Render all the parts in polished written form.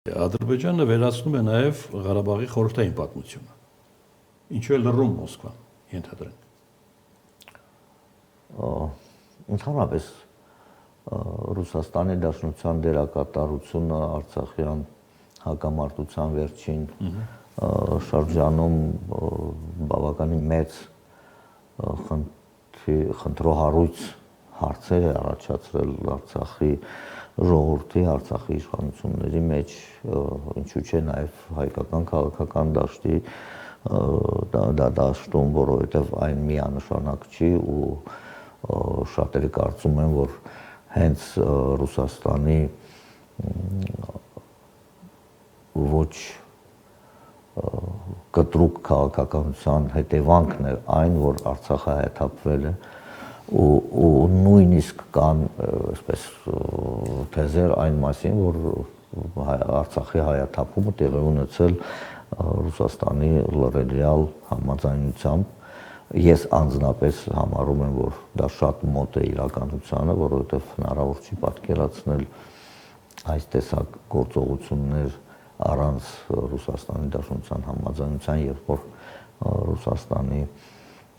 Ադրբեջանը վերացնում է նաև Ղարաբաղի խորհրդային պատմությունը։ Ինչու է լռում Մոսկվան, ենթադրենք։ Ընդհանրապես Ռուսաստանի Դաշնության դերակատարությունը Արցախյան հակամարտության վերջին շրջանում բավականին մեծ խնդրոհարույց հարցեր է առաջացրել Արցախի ժողովրդի, Արցախի իշխանությունների մեջ, ինչու՞ չէ նաև հայկական քաղաքական դաշտի դաշտում, որովհետև այն միանշանակ չի ու շատերը կարծում են, որ հենց Ռուսաստանի ոչ կտրուկ քաղաքականության հետևանքն է այն, որ Արցախը հայաթափվել է ու նույնիսկ կան այսպես թեզեր այն մասին, որ Արցախի հայաթափումը տեղի ունեցել Ռուսաստանի լրելյալ համաձայնությամբ։ Ես անձնապես համարում եմ, որ դա շատ մոտ է իրականությանը, որովհետև հնարավոր չի պատկերացնել այս տեսակ գործողություններ առանց Ռուսաստանի Դաշնության համաձայնության, երբ որ Ռուսաստանի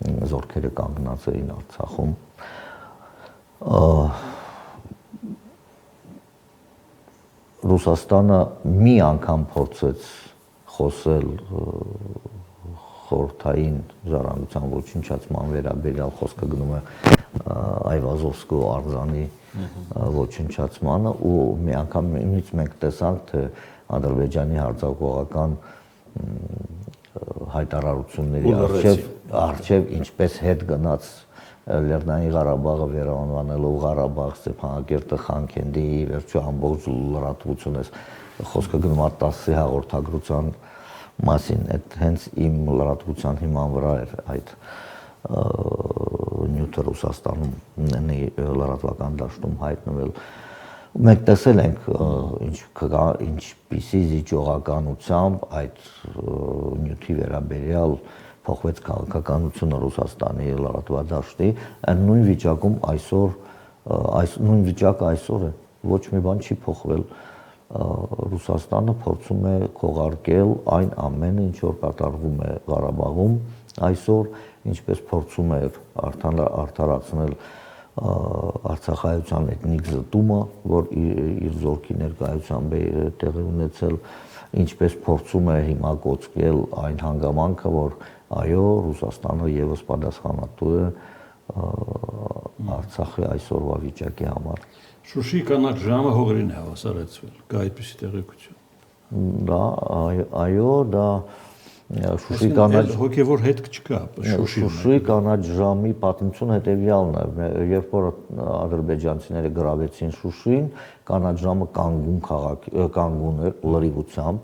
զորքերը կանգնած էին Արցախում։ Ռուսաստանը մի անգամ փորձեց խոսել խորհրդային ժառանգության ոչնչացման վերաբերյալ, խոսքը գնում է Այվազովսկու արձանի ոչնչացմանը, ու մի անգամից մենք տեսանք, թե Ադրբեջանի հարձակողական հայտարարությունների առջև ինչպես հետ գնաց Լեռնային Ղարաբաղը վերանվանելով Ղարաբաղ, Ստեփանակերտը Խանքենդի, վերջո ամբողջ լրատվությունը, խոսքը գնում է 10 հաղորդագրության մասին, այդ հենց իմ լրատվության հիման վրա էր այդ նյութը Ռուսաստանում լրատվական դաշտում հայտնվել։ Մենք տեսել ենք ինչպիսի զիջողականությամբ այդ նյութի վերաբերյալ փոխվեց քաղաքականությունը Ռուսաստանի լրատվադաշտի, նույն վիճակում նույն վիճակը այսօր է, ոչ մի բան չի փոխվել։ Ռուսաստանը փորձում է քողարկել այն ամենը, ինչ որ կատարվում է Ղարաբաղում այսօր, ինչպես փորձում է արդարացնել արցախայցյան էթնիկ զտումը, որ իր զորքի ներկայությամբ է տեղի ունեցել, ինչպես փորձում է հիմա կոչել այն հանգամանքը, որ այո, Ռուսաստանը եւս պատասխանատու է Արցախի այսօրվա վիճակի համար։ Շուշի կանաչ ժամը հողերին է հավասարեցվել, կա այդպիսի տեղեկություն։ Դա այո, դա Շուշի կանաչ հոգևոր հետք չկա Շուշի կանաչ ժամի պատմությունը հետևյալն է, երբ որ ադրբեջանցիները գրավեցին Շուշին, կանաչ ժամը կանգուն էր լրիվությամբ,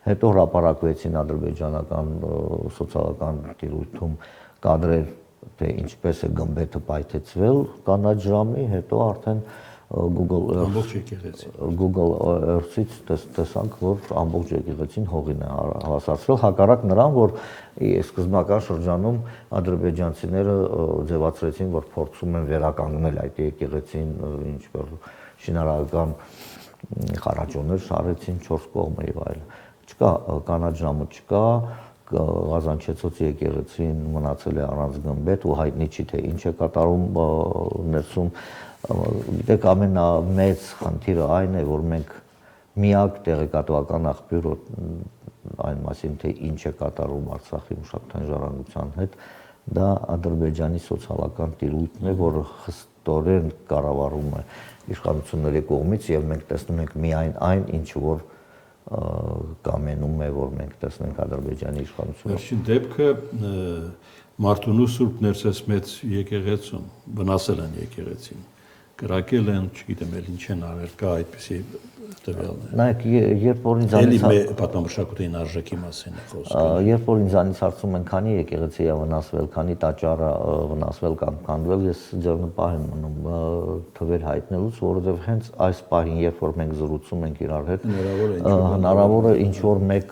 հետո հրապարակվեցին ադրբեջանական սոցիալական տիրույթում կադրեր, թե ինչպես է գմբեթը պայթեցվել կանաչ ժամի, հետո արդեն Google Earth-ից տեսանք, որ ամբողջ եկեղեցին հողին է հավասարցվել, հակառակ նրան, որ սկզբնական շրջանում ադրբեջանցիները ձևացրեցին, որ փորձում են վերականգնել այդ եկեղեցին, ինչ որ շինարարական խարաճոներ շարեցին 4 կողմը եւ այլն։ Չկա կանաչ ժամը, չկա Ղազանչեցոց եկեղեցին մնացել է առանց գմբեթ ու հայտնի չի, թե ինչ է կատարում ներսում։ Գիտեք, ամենամեծ խնդիրը այն է, որ մենք միակ տեղեկատվական աղբյուրը այն մասին, թե ինչ է կատարում Արցախի մշակութային ժառանգության հետ, դա Ադրբեջանի սոցիալական տիրույթն է, որը խստորեն կառավարում է իշխանությունների կողմից, եւ մենք տեսնում ենք միայն այն, ինչ որ կամենում է, որ մենք տեսնենք Ադրբեջանի իշխանությունը։ Վերջին դեպքը Մարտունու Սուրբ Ներսես Մեծ եկեղեցում վնասել են եկեղեցին, կրակել են, չգիտեմ էլ ինչ են արել, կա այդպիսի տվյալներ։ Նայեք, երբ որ ինձանից պատմամշակութային արժեքի մասին է խոսքը։ Երբ որ ինձանից հարցում են, քանի եկեղեցի է վնասվել, քանի տաճար է վնասվել կամ քանդվել, ես ձեռնպահ եմ մնում թվեր հայտնելուց, որովհետև հենց այս պահին, երբ որ մենք զրուցում ենք իրար հետ, հնարավոր է ինչ որ մեկ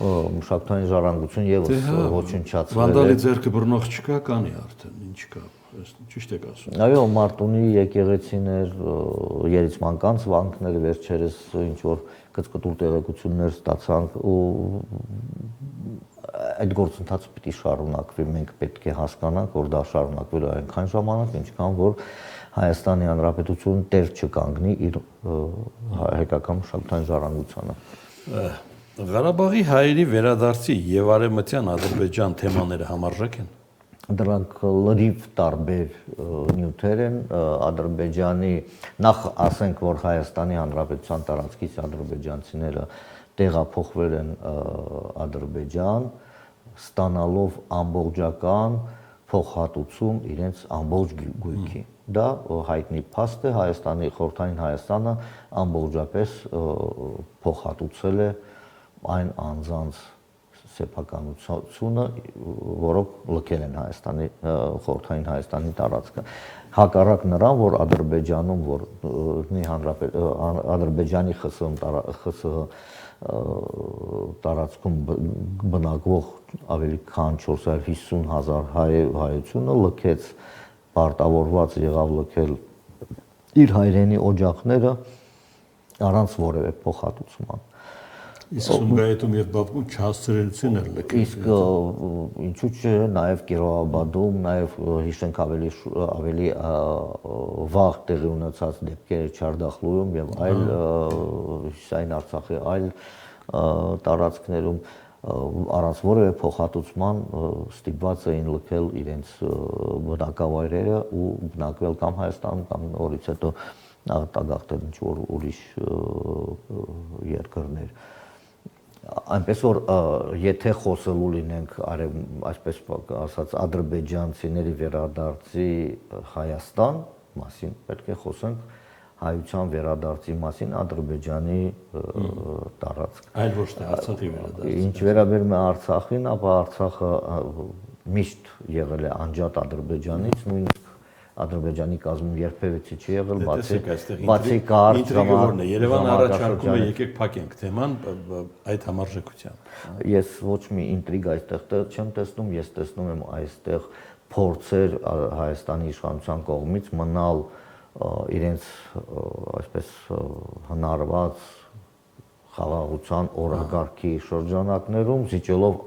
մշակութային ժառանգություն եւս ոչնչացվել է։ Վանդալի ձեռքը բռնող չկա, կանի արդեն, ինչ կա, ճիշտ եք ասում։ Այո, Մարտունի եկեղեցիներ, Երիցմանկանց վանքները վերջերս ինչ որ կծկտուր տեղեկություններ ստացանք ու այդ գործընթացը պիտի շարունակվի, մենք պետք է հասկանանք, որ դա շարունակվելու է այնքան ժամանակ, ինչքան որ Հայաստանի Հանրապետությունը տեր չկանգնի իր հայկական մշակութային ժառանգությանը։ Ղարաբաղի հայերի վերադարձի եւ արևմտյան Ադրբեջան թեմաները համարժեք են։ Դրանք լրիվ տարբեր նյութեր են Ադրբեջանի նախ ասենք որ Հայաստանի Հանրապետության տարածքից ադրբեջանցիները տեղափոխվել են Ադրբեջան ստանալով ամբողջական փոխհատուցում իրենց ամբողջ գույքի դա հայտնի փաստ է Հայաստանի խորհրդային Հայաստանը ամբողջապես փոխհատուցել է այն անձանց սեփականությունը, որոնք լքել են Հայաստանի խորհրդային Հայաստանի տարածքը։ Հակառակ նրան, որ Ադրբեջանում, որ Ադրբեջանի ԽՍՀ տարածքում բնակվող ավելի քան 450,000 հայությունը լքեց, պարտավորված եղավ լքել իր հայրենի օջախները առանց որևէ փոխհատուցման։ Իսկ Սումգայիթում եւ Բաքվում չհասցրելիություն էր լքել։ Իսկ ինչու՞ չէ, նաեւ Կիրովաբադում, նաեւ հիշենք ավելի վաղ տեղի ունեցած դեպքերը Չարդախլուում եւ այլ Հյուսիսային Արցախի այլ տարածքներում առանց որևէ փոխհատուցման ստիպված էին լքել իրենց բնակավայրերը ու բնակվել կամ Հայաստանում կամ նորից հետո արտագաղթել ինչ որ ուրիշ երկրներ։ Այնպես որ եթե խոսելու լինենք այսպես ասած ադրբեջանցիների վերադարձի Հայաստան մասին, պետք է խոսենք հայության վերադարձի մասին Ադրբեջանի տարածք։ Այլ ոչ թե Արցախի վերադարձի։ Ինչ վերաբերում է Արցախին, ապա Արցախը միշտ եղել է անջատ Ադրբեջանից, նույնիսկ Ադրբեջանի կազմում երբևէ չի եղել, բացի կարճ ժամանակը Երևանը առաջարկում է եկեք փակենք թեման այդ համարժեքությամբ։ Ես ոչ մի ինտրիգ այստեղ չեմ տեսնում, ես տեսնում եմ այստեղ փորձեր Հայաստանի իշխանության կողմից մնալ իրենց այսպես հնարված խաղաղության օրակարգի շրջանակներում, զիջելով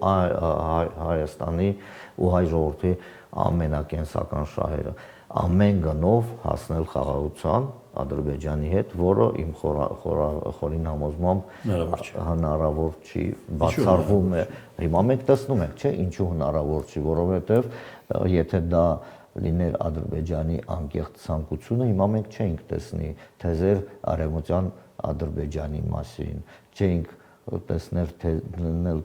Հայաստանի ու հայ ժողովրդի ամենակենսական շահերը, ամեն գնով հասնել խաղաղության Ադրբեջանի հետ, որը իմ խորին համոզմամբ հնարավոր չի, բացառվում է։ Հիմա մենք տեսնում ենք, չէ, ինչու հնարավոր չի, որովհետև եթե դա լիներ Ադրբեջանի անկեղծ ցանկությունը, հիմա մենք չէինք տեսնի թեզեր արևմտյան Ադրբեջանի մասին, չէինք տեսնել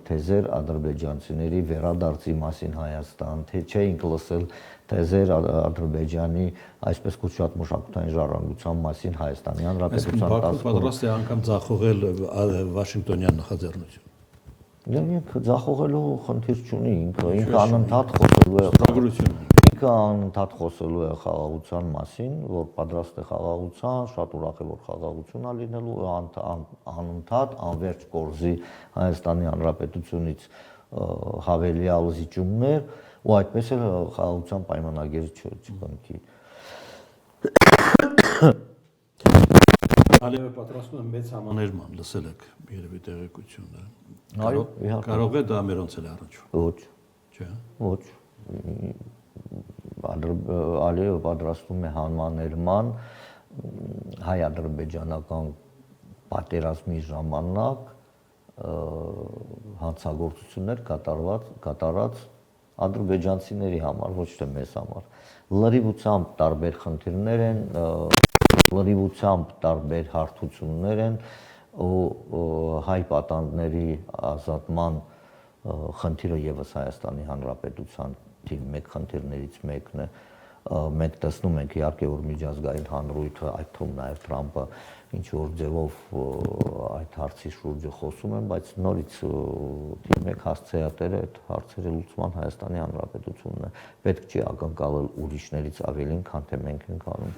թեզեր ադրբեջանցիների վերադարձի մասին Հայաստան, թե չէինք լսել թեզեր Ադրբեջանի այսպես կոչված մշակութային ժառանգության մասին Հայաստանի Հանրապետության տարածքում։ Պատրաստ է անգամ ձախողել Վաշինգտոնյան նախաձեռնություն։ Ինքը ձախողելու խնդիր չունի, ինքը անընդհատ խոսելու է անընդհատ խոսելու է խաղաղության մասին, որ պատրաստ է խաղաղության, շատ ուրախ է, որ խաղաղություն է լինելու, անընդհատ անվերջ կորզի Հայաստանի Հանրապետությունից հավելյալ զիջումներ ու այդպես էլ խաղաղության պայմանագիր չկնքի։ Ալիևը պատրաստվում է մեծ համաներման, լսել եք երևի տեղեկությունը։ Այո, իհարկե։ Կարող է դա մերոնց էլ առնչվում։ Ոչ։ Չէ։ Ոչ։ Ալիևը պատրաստվում է հանմաներման հայ-ադրբեջանական պատերազմի ժամանակ հանցագործություններ կատարած ադրբեջանցիների համար, ոչ թե մեզ համար։ Լրիվությամբ տարբեր խնդիրներ են, լրիվությամբ տարբեր հարթություններ են ու հայ պատանդների ազատման խնդիրը եւս Հայաստանի Հանրապետության թիվ 1 խնդիրներից մեկն է։ Մենք տեսնում ենք իհարկե որ միջազգային հանրույթը, այդ թվում նաև Թրամփը ինչ որ ձևով այդ հարցի շուրջը խոսում են, բայց նորից թիվ 1 հասցեատերը այդ հարցերի լուծման Հայաստանի Հանրապետությունն է։ Պետք չի ակնկալել ուրիշներից ավելին, քան թե մենք ենք անում։